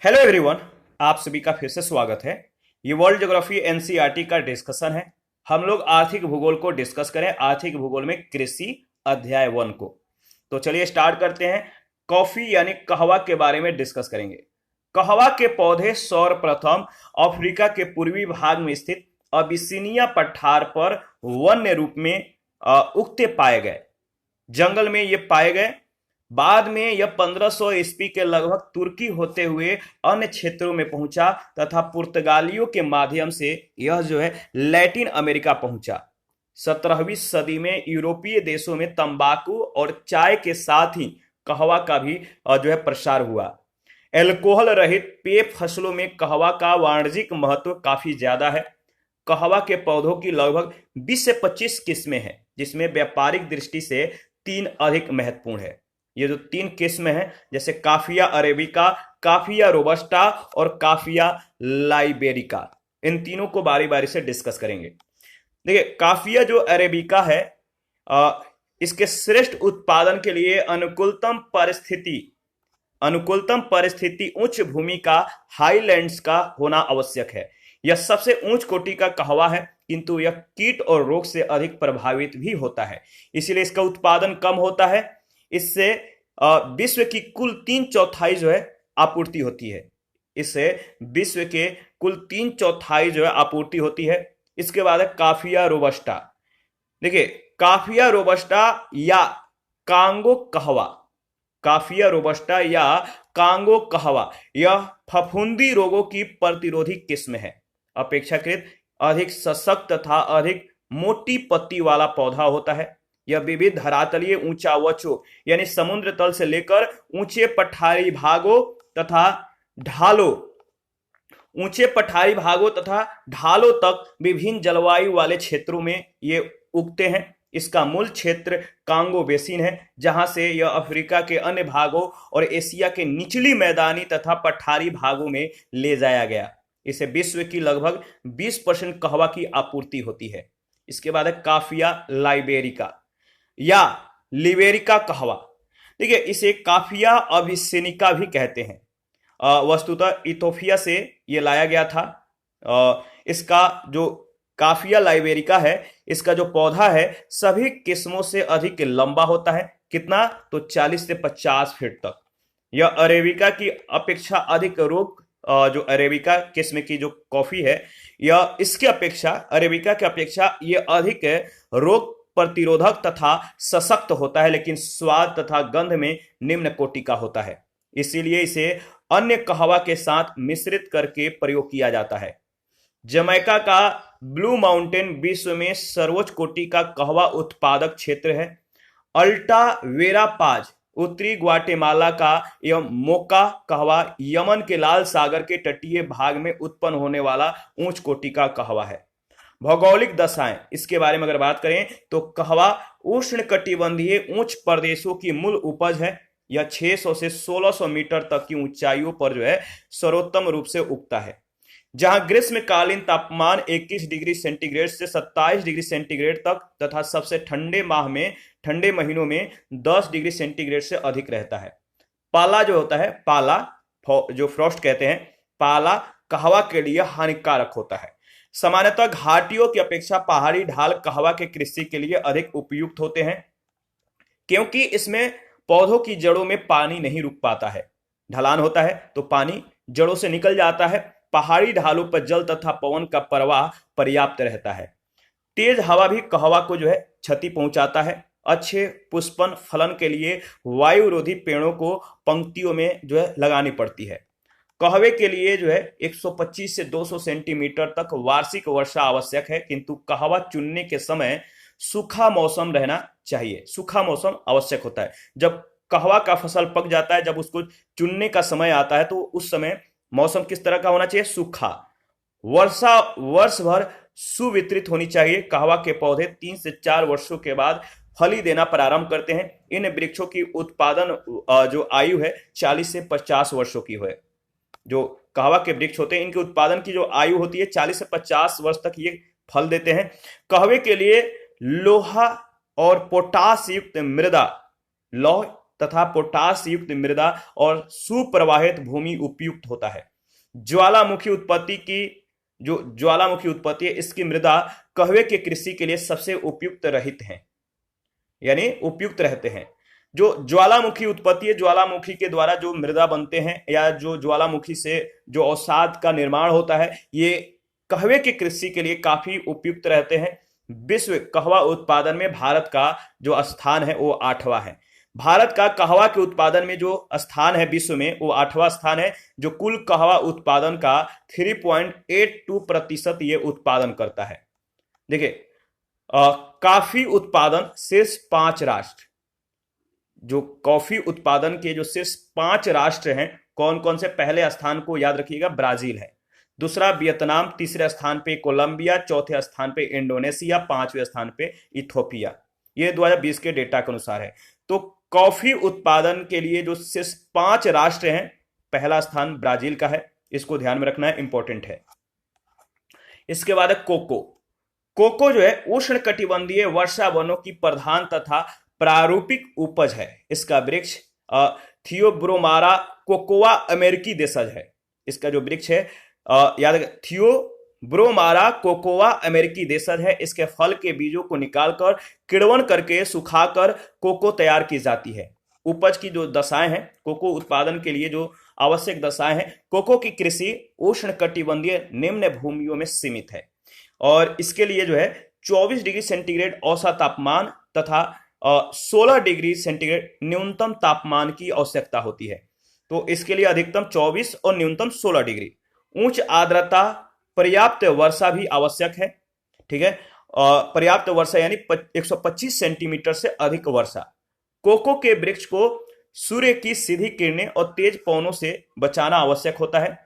Hello everyone. आप सभी का फिर से स्वागत है। ये वर्ल्ड ज्योग्राफी एनसीईआरटी का डिस्कशन है। हम लोग आर्थिक भूगोल को डिस्कस करें, आर्थिक भूगोल में कृषि अध्याय 1 को। तो चलिए स्टार्ट करते हैं। कॉफी यानी कहवा के बारे में डिस्कस करेंगे। कहवा के पौधे सर्वप्रथम अफ्रीका के पूर्वी भाग में स्थित अबिसिनिया पठार पर वन्य रूप में उगते पाए गए। जंगल में ये पाए गए। बाद में यह 1500 ईस्वी के लगभग तुर्की होते हुए अन्य क्षेत्रों में पहुंचा तथा पुर्तगालियों के माध्यम से यह जो है लैटिन अमेरिका पहुंचा। 17वीं सदी में यूरोपीय देशों में तंबाकू और चाय के साथ ही कहवा का भी जो है प्रसार हुआ। एल्कोहल रहित पेय फसलों में कहवा का वाणिज्यिक महत्व काफी ज्यादा है। कहवा के पौधों की लगभग 20 से 25 किस्में हैं, जिसमें व्यापारिक दृष्टि से 3 अधिक महत्वपूर्ण है। ये जो 3 किस्म है, जैसे काफिया अरेबिका, काफिया रोबस्टा और काफिया लाइबेरिका, इन तीनों को बारी बारी से डिस्कस करेंगे। देखिए, काफिया जो अरेबिका है, इसके श्रेष्ठ उत्पादन के लिए अनुकूलतम परिस्थिति उच्च भूमि का, हाईलैंड्स का होना आवश्यक है। यह सबसे उच्च कोटि का कहवा है, किंतु यह कीट और रोग से अधिक प्रभावित भी होता है, इसीलिए इसका उत्पादन कम होता है। इससे विश्व की कुल 3/4 जो है आपूर्ति होती है। इससे विश्व के कुल 3/4 जो है आपूर्ति होती है। इसके बाद है काफिया रोबस्टा। देखिए, काफिया रोबस्टा या कांगो कहवा, काफिया रोबस्टा या कांगो कहवा, यह फफूंदी रोगों की प्रतिरोधी किस्म है। अपेक्षाकृत अधिक सशक्त तथा अधिक मोटी पत्ती वाला पौधा होता है। यह विविध धरातलीय ऊंचावचों यानी समुद्र तल से लेकर ऊंचे पठारी भागों तथा ढालों तक विभिन्न जलवायु वाले क्षेत्रों में ये उगते हैं। इसका मूल क्षेत्र कांगो बेसिन है, जहां से यह अफ्रीका के अन्य भागों और एशिया के निचली मैदानी तथा पठारी भागों में ले जाया गया। इसे विश्व की लगभग 20% कहवा की आपूर्ति होती है। इसके बाद है काफिया लाइबेरिका या लिबेरिका कहवा। देखिए, इसे काफिया अबिसिनिका भी कहते हैं। वस्तुतः इथोपिया से ये लाया गया था। इसका जो काफिया लाइबेरिका है, इसका जो पौधा है सभी किस्मों से अधिक लंबा होता है। कितना? तो 40 से 50 फीट तक। यह अरेबिका की अपेक्षा अधिक रोग, जो अरेबिका किस्म की जो कॉफी है, यह इसके अपेक्षा, अरेबिका की अपेक्षा ये अधिक रोग प्रतिरोधक तथा सशक्त होता है, लेकिन स्वाद तथा गंध में निम्न कोटि का होता है। इसीलिए इसे अन्य कहवा के साथ मिश्रित करके प्रयोग किया जाता है। जमैका का ब्लू माउंटेन विश्व में सर्वोच्च कोटि का कहवा उत्पादक क्षेत्र है। अल्टा वेरापाज उत्तरी ग्वाटेमाला का एवं मोका कहवा यमन के लाल सागर के तटीय भाग में उत्पन्न होने वाला उच्च कोटि का कहवा है। भौगोलिक दशाएं, इसके बारे में अगर बात करें तो कहवा उष्णकटिबंधीय उच्च प्रदेशों की मूल उपज है। यह 600 से 1600 मीटर तक की ऊंचाइयों पर जो है सर्वोत्तम रूप से उगता है, जहां ग्रीष्मकालीन तापमान 21 डिग्री सेंटीग्रेड से 27 डिग्री सेंटीग्रेड तक तथा सबसे ठंडे महीनों में 10 डिग्री सेंटीग्रेड से अधिक रहता है। पाला जो होता है, पाला जो फ्रॉस्ट कहते हैं, पाला कहवा के लिए हानिकारक होता है। सामान्यतः घाटियों की अपेक्षा पहाड़ी ढाल कहवा के कृषि के लिए अधिक उपयुक्त होते हैं, क्योंकि इसमें पौधों की जड़ों में पानी नहीं रुक पाता है। ढलान होता है तो पानी जड़ों से निकल जाता है। पहाड़ी ढालों पर जल तथा पवन का प्रवाह पर्याप्त रहता है। तेज हवा भी कहवा को जो है क्षति पहुंचाता है। अच्छे पुष्पन फलन के लिए वायुरोधी पेड़ों को पंक्तियों में जो है लगानी पड़ती है। कहवे के लिए जो है 125 से 200 सेंटीमीटर तक वार्षिक वर्षा आवश्यक है, किंतु कहवा चुनने के समय सूखा मौसम रहना चाहिए। सूखा मौसम आवश्यक होता है। जब कहवा का फसल पक जाता है, जब उसको चुनने का समय आता है, तो उस समय मौसम किस तरह का होना चाहिए? सूखा। वर्षा वर्ष भर सुवितरित होनी चाहिए। कहवा के पौधे 3 से 4 वर्षों के बाद फली देना प्रारंभ करते हैं। इन वृक्षों की उत्पादन जो आयु है 40 से 50 वर्षों की है। जो कहवा के वृक्ष होते हैं, इनके उत्पादन की जो आयु होती है 40 से 50 वर्ष तक ये फल देते हैं। कहवे के लिए लोहा और पोटास युक्त मृदा, लौह तथा पोटास युक्त मृदा और सुप्रवाहित भूमि उपयुक्त होता है। ज्वालामुखी उत्पत्ति है, इसकी मृदा कहवे के कृषि के लिए सबसे उपयुक्त रहित है, यानी उपयुक्त रहते हैं। जो ज्वालामुखी उत्पत्ति है, ज्वालामुखी के द्वारा जो मृदा बनते हैं या जो ज्वालामुखी से जो अवसाद का निर्माण होता है, ये कहवे के कृषि के लिए काफी उपयुक्त रहते हैं। विश्व कहवा उत्पादन में भारत का जो स्थान है वो 8वां है। भारत का कहवा के उत्पादन में जो स्थान है विश्व में, वो 8वां स्थान है, जो कुल कहवा उत्पादन का 3.82% ये उत्पादन करता है। देखिए, कॉफी उत्पादन शीर्ष 5 राष्ट्र, जो कॉफी उत्पादन के जो शीर्ष 5 राष्ट्र हैं, कौन कौन से? पहले स्थान को याद रखिएगा, ब्राजील है। दूसरा वियतनाम, तीसरे स्थान पे कोलंबिया, चौथे स्थान पे इंडोनेशिया, 5वें स्थान पे इथोपिया। ये 2020 के डेटा के अनुसार है। तो कॉफी उत्पादन के लिए जो शीर्ष 5 राष्ट्र हैं, पहला स्थान ब्राजील का है, इसको ध्यान में रखना है, इंपॉर्टेंट है। इसके बाद है कोको। कोको जो है उष्णकटिबंधीय वर्षा वनों की प्रधान तथा प्रारूपिक उपज है। इसका वृक्ष थियोब्रोमारा कोकोआ अमेरिकी देशज है। इसका जो वृक्ष है याद रखें, थियोब्रोमारा कोकोआ अमेरिकी देशज है। इसके फल के बीजों को निकालकर किण्वन करके सुखाकर कोको तैयार की जाती है। उपज की जो दशाएं हैं, कोको उत्पादन के लिए जो आवश्यक दशाएं हैं, कोको की कृषि उष्णकटिबंधीय निम्न भूमियों में सीमित है और इसके लिए जो है 24 डिग्री सेंटीग्रेड औसत तापमान तथा 16 डिग्री सेंटीग्रेड न्यूनतम तापमान की आवश्यकता होती है। तो इसके लिए अधिकतम 24 और न्यूनतम 16 डिग्री। उच्च आर्द्रता, पर्याप्त वर्षा भी आवश्यक है। ठीक है, पर्याप्त वर्षा यानी 125 सेंटीमीटर से अधिक वर्षा। कोको के वृक्ष को सूर्य की सीधी किरणें और तेज पवनों से बचाना आवश्यक होता है।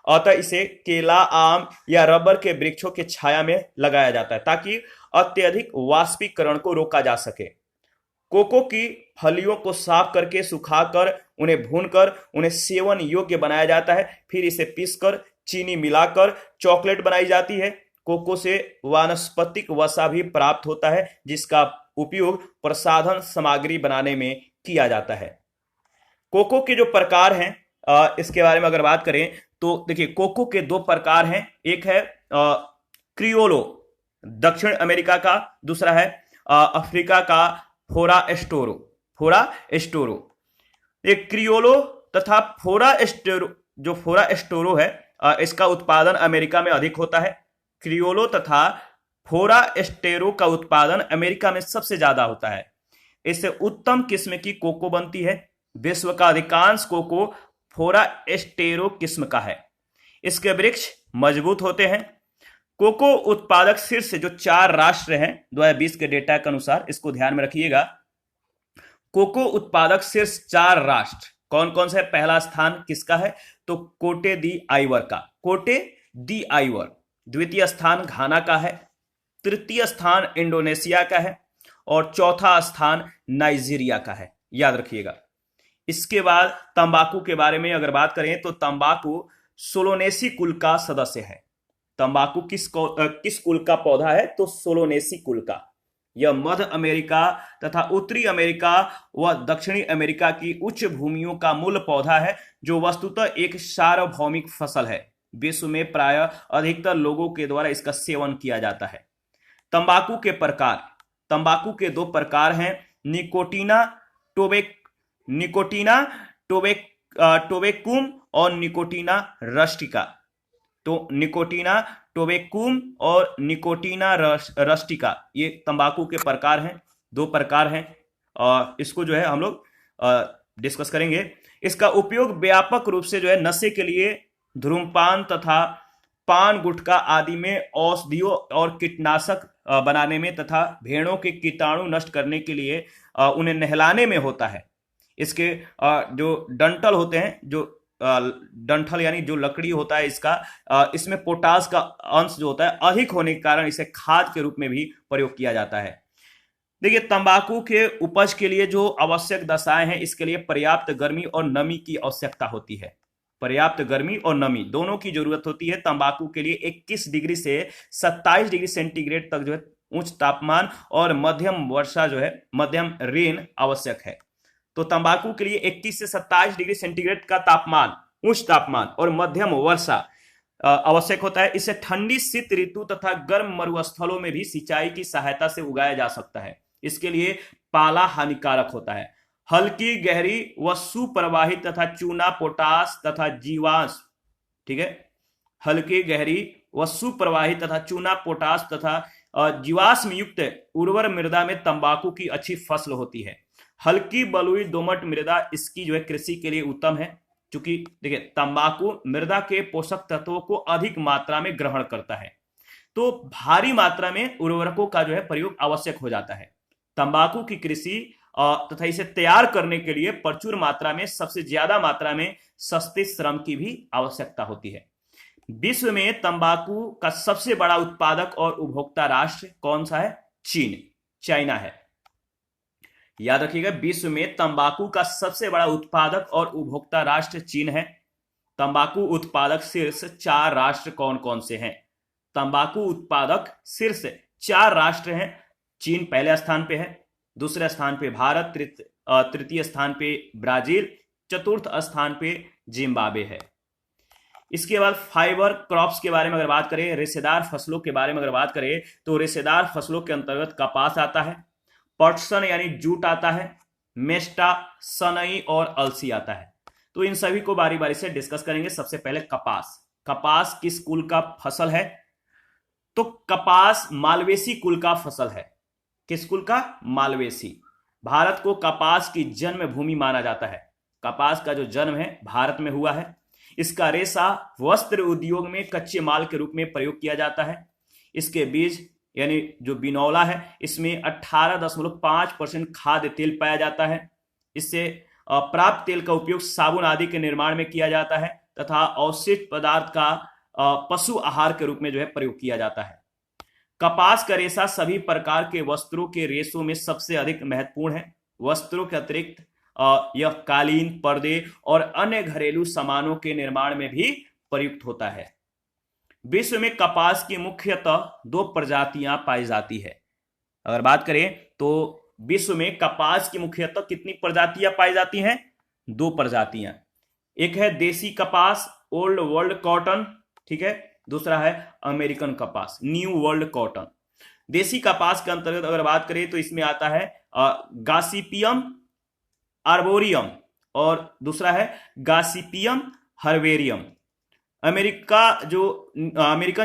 अतः इसे केला, आम या रबर के वृक्षों की छाया में लगाया जाता है ताकि अत्यधिक वाष्पीकरण को रोका जा सके। कोको की फलियों को साफ करके सुखाकर उन्हें भूनकर उन्हें सेवन योग्य बनाया जाता है। फिर इसे पीसकर चीनी मिलाकर चॉकलेट बनाई जाती है। कोको से वानस्पतिक वसा भी प्राप्त होता है जिसका उपयोग प्रसाधन सामग्री बनाने में किया जाता है। कोको के जो प्रकार हैं इसके बारे में अगर बात करें तो देखिए, कोको के 2 प्रकार हैं। एक है क्रियोलो दक्षिण अमेरिका का, दूसरा है अफ्रीका का फोरा एस्टोरो। एक क्रियोलो तथा फोरा एस्टोरो है, इसका उत्पादन अमेरिका में अधिक होता है। क्रियोलो तथा फोरा एस्टेरो का उत्पादन अमेरिका में सबसे ज्यादा होता है। इससे उत्तम किस्म की कोको बनती है। विश्व का अधिकांश कोको फोरा एस्टेरो किस्म का है। इसके वृक्ष मजबूत होते हैं। कोको उत्पादक शीर्ष जो 4 राष्ट्र हैं 2020 के डेटा के अनुसार, इसको ध्यान में रखिएगा। कोको उत्पादक शीर्ष 4 राष्ट्र कौन कौन से? पहला स्थान किसका है? तो कोटे दी आइवर। द्वितीय स्थान घाना का है, तृतीय स्थान इंडोनेशिया का है और चौथा स्थान नाइजीरिया का है, याद रखिएगा। इसके बाद तंबाकू के बारे में अगर बात करें तो तंबाकू सोलोनेसी कुल का सदस्य है। तंबाकू किस कुल का पौधा है? तो सोलोनेसी कुल का। यह मध्य अमेरिका तथा उत्तरी अमेरिका व दक्षिणी अमेरिका की उच्च भूमियों का मूल पौधा है जो वस्तुतः एक सार्वभौमिक फसल है। विश्व में प्राय अधिकतर लोगों के द्वारा इसका सेवन किया जाता है। तंबाकू के प्रकार, तंबाकू के 2 प्रकार हैं, निकोटीना टोबेकुम और निकोटीना रस्टिका। तो निकोटीना टोबेकुम और निकोटीना रस्टिका ये तंबाकू के प्रकार हैं, 2 प्रकार हैं। इसको जो है हम लोग डिस्कस करेंगे। इसका उपयोग व्यापक रूप से जो है नशे के लिए, धूम्रपान तथा पान, गुटखा आदि में, औषधियों और कीटनाशक बनाने में तथा भेड़ों के कीटाणु नष्ट करने के लिए उन्हें नहलाने में होता है। इसके जो डंठल होते हैं, जो डंठल यानी जो लकड़ी होता है इसका, इसमें पोटास का अंश जो होता है अधिक होने के कारण इसे खाद के रूप में भी प्रयोग किया जाता है। देखिए, तंबाकू के उपज के लिए जो आवश्यक दशाएं हैं, इसके लिए पर्याप्त गर्मी और नमी की आवश्यकता होती है। पर्याप्त गर्मी और नमी दोनों की जरूरत होती है। तंबाकू के लिए 21 डिग्री से 27 डिग्री सेंटीग्रेड तक जो है उच्च तापमान और मध्यम वर्षा जो है, मध्यम रेन आवश्यक है। तो तंबाकू के लिए 21 से 27 डिग्री सेंटीग्रेड का तापमान, उच्च तापमान और मध्यम वर्षा आवश्यक होता है। इसे ठंडी शीत ऋतु तथा गर्म मरुस्थलों में भी सिंचाई की सहायता से उगाया जा सकता है। इसके लिए पाला हानिकारक होता है। हल्की, गहरी व सुप्रवाहित तथा चूना, पोटास तथा जीवाश्म, ठीक है, हल्की, गहरी व सुप्रवाहित तथा चूना, पोटास तथा जीवाश्म युक्त उर्वर मृदा में तंबाकू की अच्छी फसल होती है। हल्की बलुई दोमट मृदा इसकी जो है कृषि के लिए उत्तम है, क्योंकि देखिए तंबाकू मृदा के पोषक तत्वों को अधिक मात्रा में ग्रहण करता है, तो भारी मात्रा में उर्वरकों का जो है प्रयोग आवश्यक हो जाता है। तंबाकू की कृषि तथा इसे तैयार करने के लिए प्रचुर मात्रा में, सबसे ज्यादा मात्रा में सस्ते श्रम की भी आवश्यकता होती है। विश्व में तंबाकू का सबसे बड़ा उत्पादक और उपभोक्ता राष्ट्र कौन सा है? चीन, चाइना है। याद रखिएगा, विश्व में तंबाकू का सबसे बड़ा उत्पादक और उपभोक्ता राष्ट्र चीन है। तंबाकू उत्पादक शीर्ष 4 राष्ट्र कौन कौन से हैं? तंबाकू उत्पादक शीर्ष 4 राष्ट्र हैं। चीन पहले स्थान पे है, दूसरे स्थान पे भारत, तृतीय स्थान पे ब्राजील, चतुर्थ स्थान पे जिम्बाब्वे है। इसके बाद फाइबर क्रॉप्स के बारे में अगर बात करें, रेशेदार फसलों के बारे में अगर बात करें, तो रेशेदार फसलों के अंतर्गत कपास आता है, पटसन यानी जूट आता है, मेस्टा, सनई और अलसी आता है। तो इन सभी को बारी बारी से डिस्कस करेंगे। सबसे पहले कपास। कपास किस कुल का फसल है? तो कपास मालवेसी कुल का फसल है। किस कुल का? मालवेसी। भारत को कपास की जन्मभूमि माना जाता है। कपास का जो जन्म है भारत में हुआ है। इसका रेशा वस्त्र उद्योग में कच्चे माल के रूप में प्रयोग किया जाता है। इसके बीज यानी जो बिनौला है, इसमें 18.5% खाद्य तेल पाया जाता है। इससे प्राप्त तेल का उपयोग साबुन आदि के निर्माण में किया जाता है तथा अवशिष्ट पदार्थ का पशु आहार के रूप में जो है प्रयोग किया जाता है। कपास का रेशा सभी प्रकार के वस्त्रों के रेशों में सबसे अधिक महत्वपूर्ण है। वस्त्रों के अतिरिक्त यह कालीन, पर्दे और अन्य घरेलू सामानों के निर्माण में भी प्रयुक्त होता है। विश्व में कपास की मुख्यतः 2 प्रजातियां पाई जाती है। अगर बात करें तो विश्व में कपास की मुख्यतः कितनी प्रजातियां पाई जाती हैं? 2 प्रजातियां। एक है देसी कपास, ओल्ड वर्ल्ड कॉटन, ठीक है। दूसरा है अमेरिकन कपास, न्यू वर्ल्ड कॉटन। देसी कपास के अंतर्गत अगर बात करें तो इसमें आता है गासिपियम आर्बोरियम और दूसरा है गासिपियम हर्बेरियम। अमेरिकन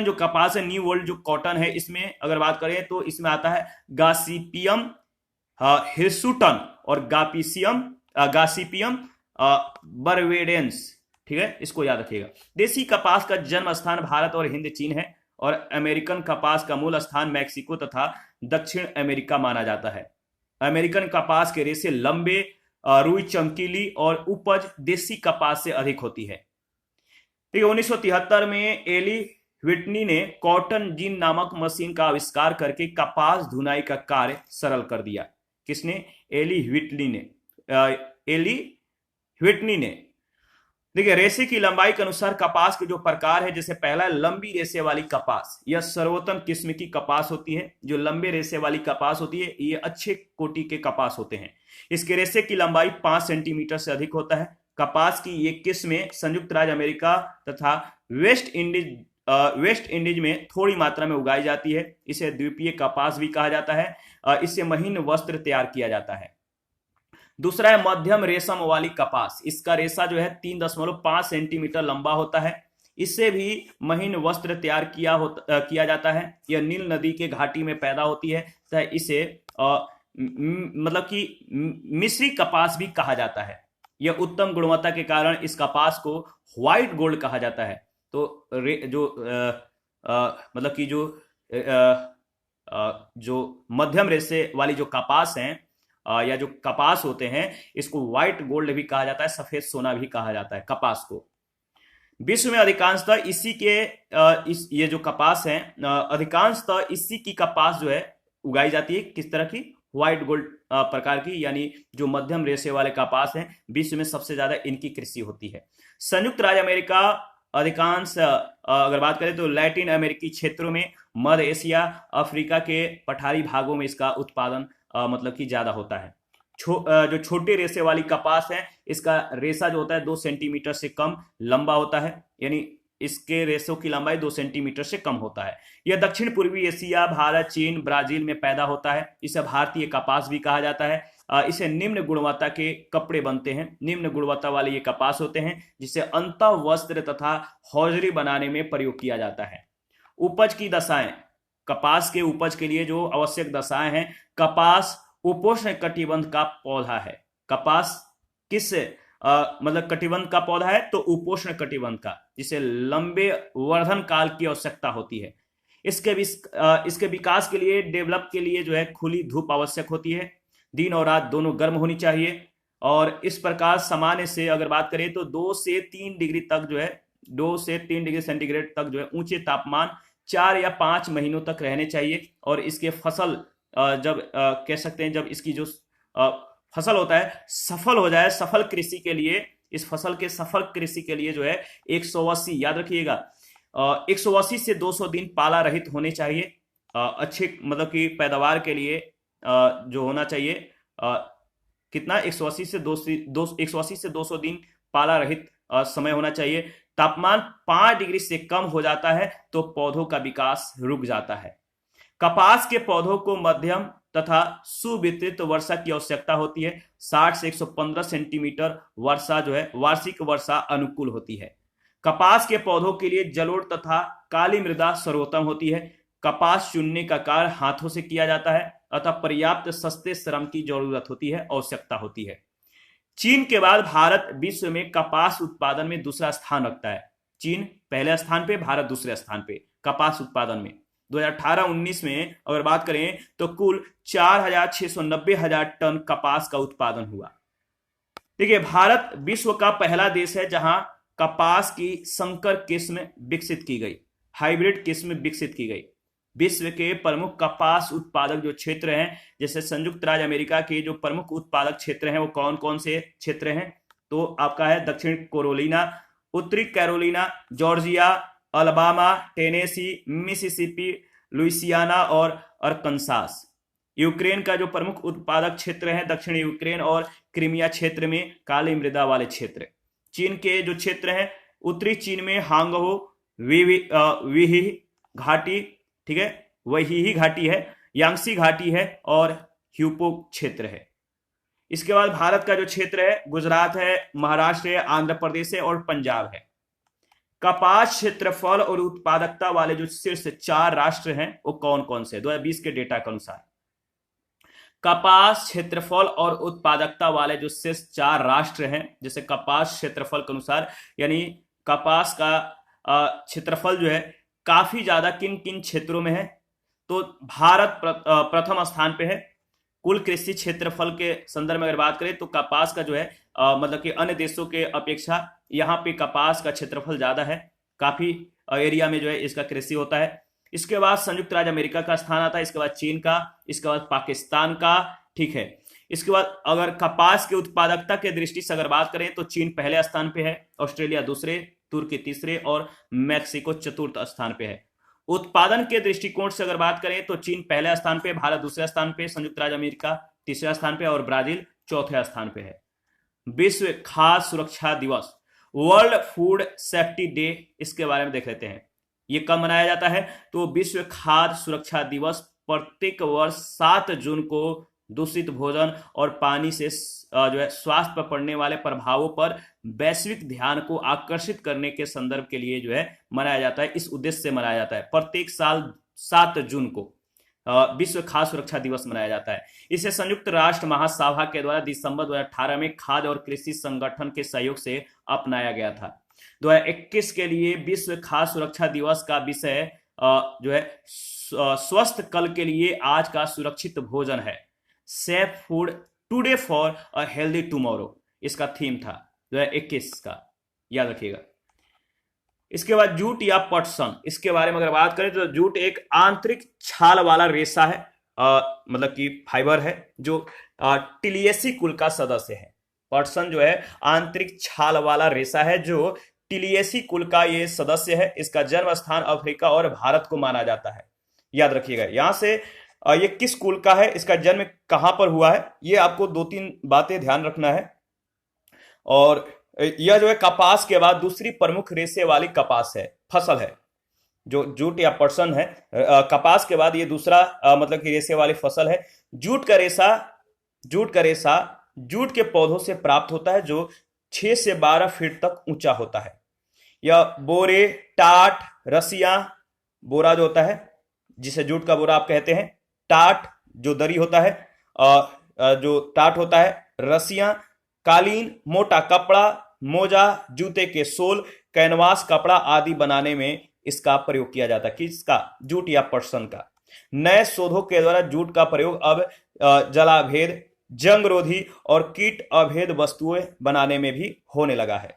जो कपास है, न्यू वर्ल्ड जो कॉटन है, इसमें अगर बात करें तो इसमें आता है गासिपियम हिर्सुटन और गासिपियम बर्वेडेंस, ठीक है, इसको याद रखिएगा। देसी कपास का जन्म स्थान भारत और हिंद चीन है और अमेरिकन कपास का मूल स्थान मैक्सिको तथा दक्षिण अमेरिका माना जाता है। अमेरिकन कपास के रेशे लंबे, रुई चमकीली और उपज देसी कपास से अधिक होती है। 1973 में एली व्हिटनी ने कॉटन जीन नामक मशीन का आविष्कार करके कपास धुनाई का कार्य सरल कर दिया। किसने? एली व्हिटनी ने। देखिए, रेशे की लंबाई के अनुसार कपास के जो प्रकार है, जैसे पहला लंबी रेशे वाली कपास, यह सर्वोत्तम किस्म की कपास होती है। जो लंबे रेशे वाली कपास होती है, ये अच्छे कोटि के कपास होते हैं। इसके रेशे की लंबाई 5 सेंटीमीटर से अधिक होता है। कपास की ये किस्में संयुक्त राज्य अमेरिका तथा वेस्ट इंडीज में थोड़ी मात्रा में उगाई जाती है। इसे द्वीपीय कपास भी कहा जाता है। इससे महीन वस्त्र तैयार किया जाता है। दूसरा है मध्यम रेशम वाली कपास। इसका रेशा जो है 3.5 सेंटीमीटर लंबा होता है। इससे भी महीन वस्त्र तैयार किया जाता है। यह नील नदी के घाटी में पैदा होती है, तो इसे मतलब कि मिस्री कपास भी कहा जाता है। यह उत्तम गुणवत्ता के कारण इस कपास को व्हाइट गोल्ड कहा जाता है। तो मतलब कि जो मध्यम रेशे वाली जो कपास हैं या जो कपास होते हैं, इसको व्हाइट गोल्ड भी कहा जाता है, सफेद सोना भी कहा जाता है कपास को। विश्व में अधिकांशतः ये जो कपास है, अधिकांशतः इसी की कपास जो है उगाई जाती है। किस तरह की? व्हाइट गोल्ड प्रकार की, यानी जो मध्यम रेशे वाले कपास हैं, विश्व में सबसे ज्यादा इनकी कृषि होती है। संयुक्त राज्य अमेरिका अधिकांश, अगर बात करें तो लैटिन अमेरिकी क्षेत्रों में, मध्य एशिया, अफ्रीका के पठारी भागों में इसका उत्पादन मतलब कि ज्यादा होता है। जो छोटे रेशे वाली कपास है, इसका रेशा जो होता है 2 सेंटीमीटर से कम लंबा होता है, यानी इसके रेशों की लंबाई 2 सेंटीमीटर से कम होता है। यह दक्षिण पूर्वी एशिया, भारत, चीन, ब्राजील में पैदा होता है। इसे भारतीय कपास भी कहा जाता है। इसे निम्न गुणवत्ता के कपड़े बनते हैं। निम्न गुणवत्ता वाले ये कपास होते हैं जिसे अंतः वस्त्र तथा हौजरी बनाने में प्रयोग किया जाता है। उपज की दशाएं, कपास के उपज के लिए जो आवश्यक दशाएं हैं, कपास उपोष्ण कटिबंध का पौधा है। कपास किस मतलब कटिबंध का पौधा है, तो उपोष्ण कटिबंध का, जिसे लंबे वर्धन काल की आवश्यकता होती है। इसके विकास के लिए, डेवलप के लिए जो है खुली धूप आवश्यक होती है। दिन और रात दोनों गर्म होनी चाहिए। और इस प्रकार सामान्य से अगर बात करें तो 2 से 3 डिग्री तक जो है, 2 से 3 डिग्री सेंटीग्रेड तक जो है ऊंचे तापमान 4 या 5 महीनों तक रहने चाहिए। और इसके फसल जब कह सकते हैं, जब इसकी जो फसल होता है सफल हो जाए, सफल कृषि के लिए, इस फसल के सफल कृषि के लिए जो है 180, याद रखिएगा, 180 से 200 दिन पाला रहित होने चाहिए। अच्छे मतलब कि पैदावार के लिए जो होना चाहिए, कितना 180 से 200 दिन पाला रहित समय होना चाहिए। तापमान 5 डिग्री से कम हो जाता है तो पौधों का विकास रुक जाता है। कपास के पौधों को मध्यम तथा सुवितरित वर्षा की आवश्यकता होती है। 60 से 115 सेंटीमीटर वर्षा जो है वार्षिक वर्षा अनुकूल होती है। कपास के पौधों के लिए जलोढ़ तथा काली मृदा सर्वोत्तम होती है। कपास चुनने का कार्य हाथों से किया जाता है अतः पर्याप्त सस्ते श्रम की जरूरत होती है, आवश्यकता होती है। चीन के बाद भारत विश्व में कपास उत्पादन में दूसरा स्थान रखता है। चीन पहले स्थान पे, भारत दूसरे स्थान पे कपास उत्पादन में। 2018-19 में अगर बात करें तो कुल 4,690,000 टन कपास का उत्पादन हुआ। देखिए, भारत विश्व का पहला देश है जहां कपास की संकर किस्म विकसित की गई, हाइब्रिड किस्म विकसित की गई। विश्व के प्रमुख कपास उत्पादक जो क्षेत्र हैं, जैसे संयुक्त राज्य अमेरिका के जो प्रमुख उत्पादक क्षेत्र हैं, वो कौन कौन से क्षेत्र हैं, तो आपका है दक्षिण कैरोलिना, उत्तरी Carolina, Georgia, Alabama, Tennessee, Mississippi, Louisiana और अरकनसास। यूक्रेन का जो प्रमुख उत्पादक क्षेत्र है दक्षिण यूक्रेन और क्रीमिया क्षेत्र में काली मृदा वाले क्षेत्र। चीन के जो क्षेत्र हैं, उत्तरी चीन में हांगहो, विही घाटी, ठीक है, वही ही घाटी है, यांगसी घाटी है और ह्यूपो क्षेत्र है। इसके बाद भारत का जो क्षेत्र है, गुजरात है, महाराष्ट्र है, आंध्र प्रदेश है और पंजाब है। कपास क्षेत्रफल और उत्पादकता वाले जो शीर्ष 4 राष्ट्र हैं वो कौन कौन से, 2020 के डेटा के अनुसार। कपास क्षेत्रफल और उत्पादकता वाले जो शीर्ष 4 राष्ट्र हैं, जैसे कपास क्षेत्रफल के अनुसार, यानी कपास का क्षेत्रफल जो है काफी ज्यादा किन किन क्षेत्रों में है, तो भारत प्रथम स्थान पे है। कुल कृषि क्षेत्रफल के संदर्भ में अगर बात करें तो कपास का जो है मतलब कि अन्य देशों के अपेक्षा यहाँ पे कपास का क्षेत्रफल ज्यादा है, काफी एरिया में जो है इसका कृषि होता है। इसके बाद संयुक्त राज्य अमेरिका का स्थान आता है, इसके बाद चीन का, इसके बाद पाकिस्तान का, ठीक है। इसके बाद अगर कपास की उत्पादकता के दृष्टि से अगर बात करें तो चीन पहले स्थान पे है, ऑस्ट्रेलिया दूसरे, तुर्की तीसरे और मैक्सिको चतुर्थ स्थान पे है। उत्पादन के दृष्टिकोण से अगर बात करें तो चीन पहले स्थान पे, भारत दूसरे स्थान पे, संयुक्त राज्य अमेरिका तीसरे स्थान पे और ब्राजील चौथे स्थान पे है। विश्व खाद्य सुरक्षा दिवस, वर्ल्ड फूड सेफ्टी डे, इसके बारे में देख लेते हैं। ये कब मनाया जाता है, तो विश्व खाद्य सुरक्षा दिवस प्रत्येक वर्ष 7 जून को दूषित भोजन और पानी से जो है स्वास्थ्य पर पड़ने वाले प्रभावों पर वैश्विक ध्यान को आकर्षित करने के संदर्भ के लिए जो है मनाया जाता है। इस उद्देश्य से मनाया जाता है। प्रत्येक साल 7 जून को विश्व खाद्य सुरक्षा दिवस मनाया जाता है। इसे संयुक्त राष्ट्र महासभा के द्वारा दिसंबर 2018 में खाद्य और कृषि संगठन के सहयोग से अपनाया गया था। 2021 के लिए विश्व खाद्य सुरक्षा दिवस का विषय जो है स्वस्थ कल के लिए आज का सुरक्षित भोजन है, safe food today for a healthy tomorrow, इसका थीम था 2021 का, याद रखिएगा। इसके बाद जूट या पटसन, इसके बारे में अगर बात करें तो जूट एक आंतरिक छाल वाला रेशा है, मतलब कि फाइबर है जो टिलियेसी कुल का सदस्य है। पटसन जो है आंतरिक छाल वाला रेशा है जो टिलियेसी कुल का ये सदस्य है। इसका जन्म स्थान अफ्रीका और भारत को माना जाता है, याद रखिएगा। यहां से ये किस कुल का है, इसका जन्म कहां पर हुआ है, ये आपको दो तीन बातें ध्यान रखना है। और यह जो है कपास के बाद दूसरी प्रमुख रेशे वाली कपास है, फसल है, जो जूट या पटसन है। कपास के बाद ये दूसरा मतलब कि रेशे वाली फसल है। जूट का रेशा जूट के पौधों से प्राप्त होता है, जो 6 से 12 फीट तक ऊंचा होता है। यह बोरे, टाट, रसियां, बोरा जो होता है जिसे जूट का बोरा आप कहते हैं, टाट जो दरी होता है, जो टाट होता है, रसियां, कालीन, मोटा कपड़ा, मोजा, जूते के सोल, कैनवास कपड़ा आदि बनाने में इसका प्रयोग किया जाता है। किसका? जूट या पटसन का। नए शोधों के द्वारा जूट का प्रयोग अब जलाभेद, जंगरोधी और कीट अभेद वस्तुएं बनाने में भी होने लगा है।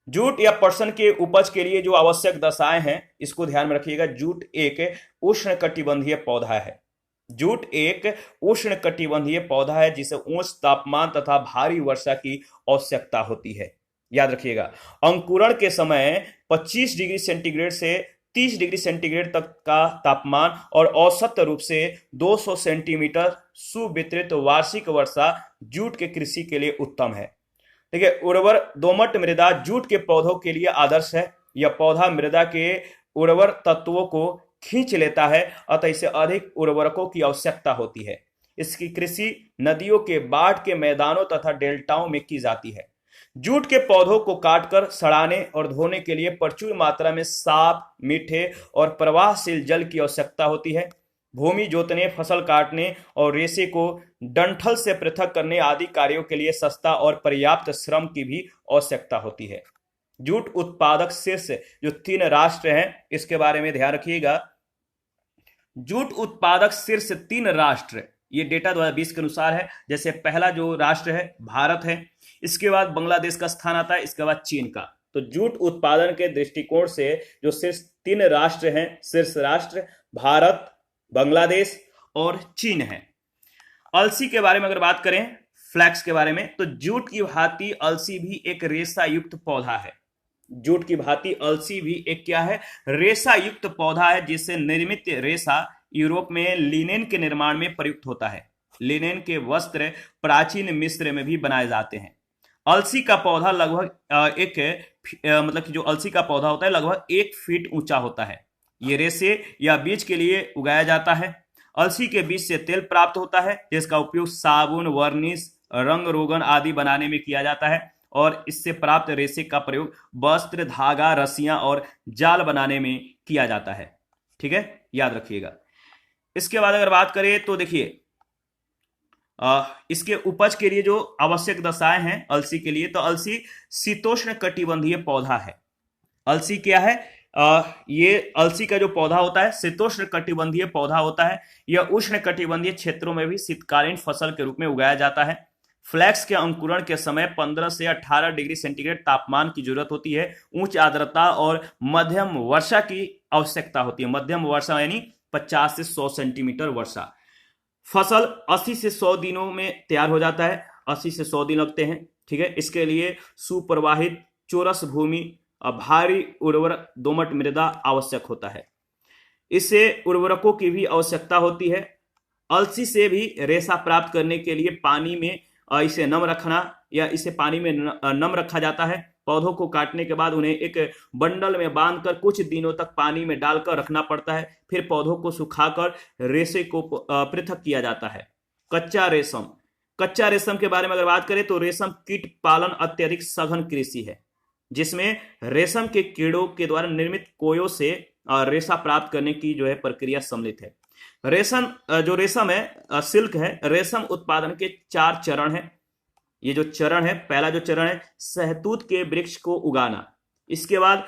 जूट या पटसन के उपज के लिए जो आवश्यक दशाएं हैं, इसको ध्यान में रखिएगा। जूट एक उष्णकटिबंधीय पौधा है। जूट एक उष्णकटिबंधीय पौधा है जिसे उच्च तापमान तथा भारी वर्षा की आवश्यकता होती है। याद रखिएगा, अंकुरण के समय 25 डिग्री सेंटीग्रेड से 30 डिग्री सेंटीग्रेड तक का तापमान और औसत रूप से 200 सेंटीमीटर सुवितरित वार्षिक वर्षा जूट के कृषि के लिए उत्तम है। देखिए, उर्वर दोमट मृदा जूट के पौधों के लिए आदर्श है। यह पौधा मृदा के उर्वर तत्वों को खींच लेता है, अतः इसे अधिक उर्वरकों की आवश्यकता होती है। इसकी कृषि नदियों के बाढ़ के मैदानों तथा डेल्टाओं में की जाती है। जूट के पौधों को काटकर सड़ाने और धोने के लिए प्रचुर मात्रा में साफ, मीठे और प्रवाहशील जल की आवश्यकता होती है। भूमि जोतने, फसल काटने और रेशे को डंठल से पृथक करने आदि कार्यों के लिए सस्ता और पर्याप्त श्रम की भी आवश्यकता होती है। जूट उत्पादक शीर्ष जो 3 राष्ट्र हैं, इसके बारे में ध्यान रखिएगा। जूट उत्पादक शीर्ष 3 राष्ट्र, ये डेटा 2020 के अनुसार है। जैसे पहला जो राष्ट्र है भारत है, इसके बाद बांग्लादेश का स्थान आता है, इसके बाद चीन का। तो जूट उत्पादन के दृष्टिकोण से जो शीर्ष 3 राष्ट्र हैं, शीर्ष राष्ट्र भारत, बांग्लादेश और चीन है। अलसी के बारे में अगर बात करें, फ्लैक्स के बारे में, तो जूट की भांति अलसी भी एक रेशा युक्त पौधा है। जूट की भांति अलसी भी एक क्या है? रेशा युक्त पौधा है, जिससे निर्मित रेशा यूरोप में लिनेन के निर्माण में प्रयुक्त होता है। लिनेन के वस्त्र प्राचीन मिस्र में भी बनाए जाते हैं। अलसी का पौधा लगभग मतलब कि जो अलसी का पौधा होता है लगभग 1 फीट ऊंचा होता है। ये रेशे या बीज के लिए उगाया जाता है। अलसी के बीज से तेल प्राप्त होता है, जिसका उपयोग साबुन, वर्निश, रंग रोगन आदि बनाने में किया जाता है। और इससे प्राप्त रेशे का प्रयोग वस्त्र, धागा, रस्सियां और जाल बनाने में किया जाता है। ठीक है, याद रखिएगा। इसके बाद अगर बात करें तो देखिए, इसके उपज के लिए जो आवश्यक दशाएं हैं अलसी के लिए, तो अलसी शीतोष्ण कटिबंधीय पौधा है। अलसी क्या है? ये अलसी का जो पौधा होता है शीतोष्ण कटिबंधीय पौधा होता है। यह उष्ण कटिबंधीय क्षेत्रों में भी शीतकालीन फसल के रूप में उगाया जाता है। फ्लैक्स के अंकुरण के समय 15 से 18 डिग्री सेंटीग्रेड तापमान की जरूरत होती है। उच्च आर्द्रता और मध्यम वर्षा की आवश्यकता होती है। मध्यम वर्षा यानी 50 से 100 सेंटीमीटर वर्षा। फसल 80 से 100 दिनों में तैयार हो जाता है। 80 से 100 दिन लगते हैं। ठीक है, इसके लिए सुप्रवाहित चौरस भूमि, भारी उर्वर दोमट मृदा आवश्यक होता है। इससे उर्वरकों की भी आवश्यकता होती है। अलसी से भी रेशा प्राप्त करने के लिए पानी में इसे नम रखना या इसे पानी में नम रखा जाता है। पौधों को काटने के बाद उन्हें एक बंडल में बांधकर कुछ दिनों तक पानी में डालकर रखना पड़ता है। फिर पौधों को सुखाकर रेशे को पृथक किया जाता है। कच्चा रेशम। कच्चा रेशम के बारे में अगर बात करें तो रेशम कीट पालन अत्यधिक सघन कृषि है, जिसमें रेशम के कीड़ों के द्वारा निर्मित कोयों से रेशा प्राप्त करने की जो है प्रक्रिया सम्मिलित है। रेशम है, सिल्क है, रेशम उत्पादन के 4 चरण हैं। ये जो चरण है, पहला जो चरण है शहतूत के वृक्ष को उगाना, इसके बाद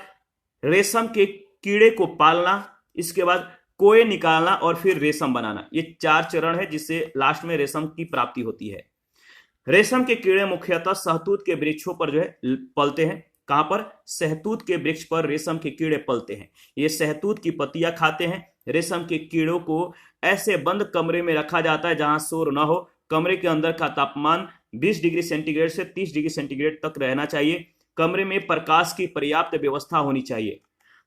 रेशम के कीड़े को पालना, इसके बाद कोए निकालना और फिर रेशम बनाना। ये 4 चरण है जिससे लास्ट में रेशम की प्राप्ति होती है। रेशम के कीड़े मुख्यतः शहतूत के वृक्षों पर जो है पलते हैं। कहां पर? शहतूत के वृक्ष पर रेशम के कीड़े पलते हैं। ये शहतूत की पत्तियां खाते हैं। रेशम के कीड़ों को ऐसे बंद कमरे में रखा जाता है जहां शोर न हो। कमरे के अंदर का तापमान 20 डिग्री सेंटीग्रेड से 30 डिग्री सेंटीग्रेड तक रहना चाहिए। कमरे में प्रकाश की पर्याप्त व्यवस्था होनी चाहिए।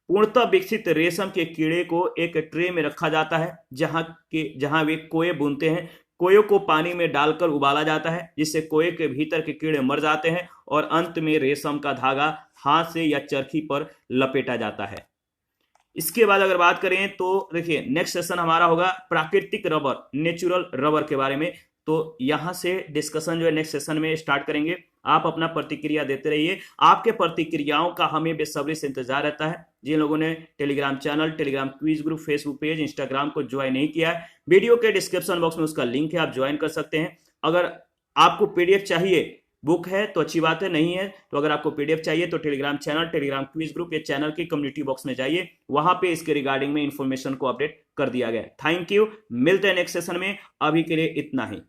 पूर्णतः विकसित रेशम के कीड़े को एक ट्रे में रखा जाता है जहां वे कोए बुनते हैं। कोयों को पानी में डालकर उबाला जाता है जिससे कोए के भीतर के कीड़े मर जाते हैं और अंत में रेशम का धागा हाथ से या चरखी पर लपेटा जाता है। इसके बाद अगर बात करें तो देखिए नेक्स्ट सेशन हमारा होगा प्राकृतिक रबर, नेचुरल रबर के बारे में। तो यहां से डिस्कशन जो है नेक्स्ट सेशन में स्टार्ट करेंगे। आप अपना प्रतिक्रिया देते रहिए, आपके प्रतिक्रियाओं का हमें बेसब्री से इंतजार रहता है। जिन लोगों ने Telegram channel, Telegram quiz group, Facebook page, Instagram को ज्वाइन नहीं किया है, वीडियो के डिस्क्रिप्शन बॉक्स में उसका लिंक है, आप ज्वाइन कर सकते हैं। अगर आपको पीडीएफ चाहिए, बुक है तो अच्छी बात है, नहीं है तो अगर आपको पीडीएफ चाहिए तो Telegram channel, Telegram quiz group या चैनल की कम्युनिटी बॉक्स में जाइए, वहां पे इसके रिगार्डिंग में इंफॉर्मेशन को अपडेट कर दिया गया। थैंक यू, मिलते हैं नेक्स्ट सेशन में, अभी के लिए इतना ही।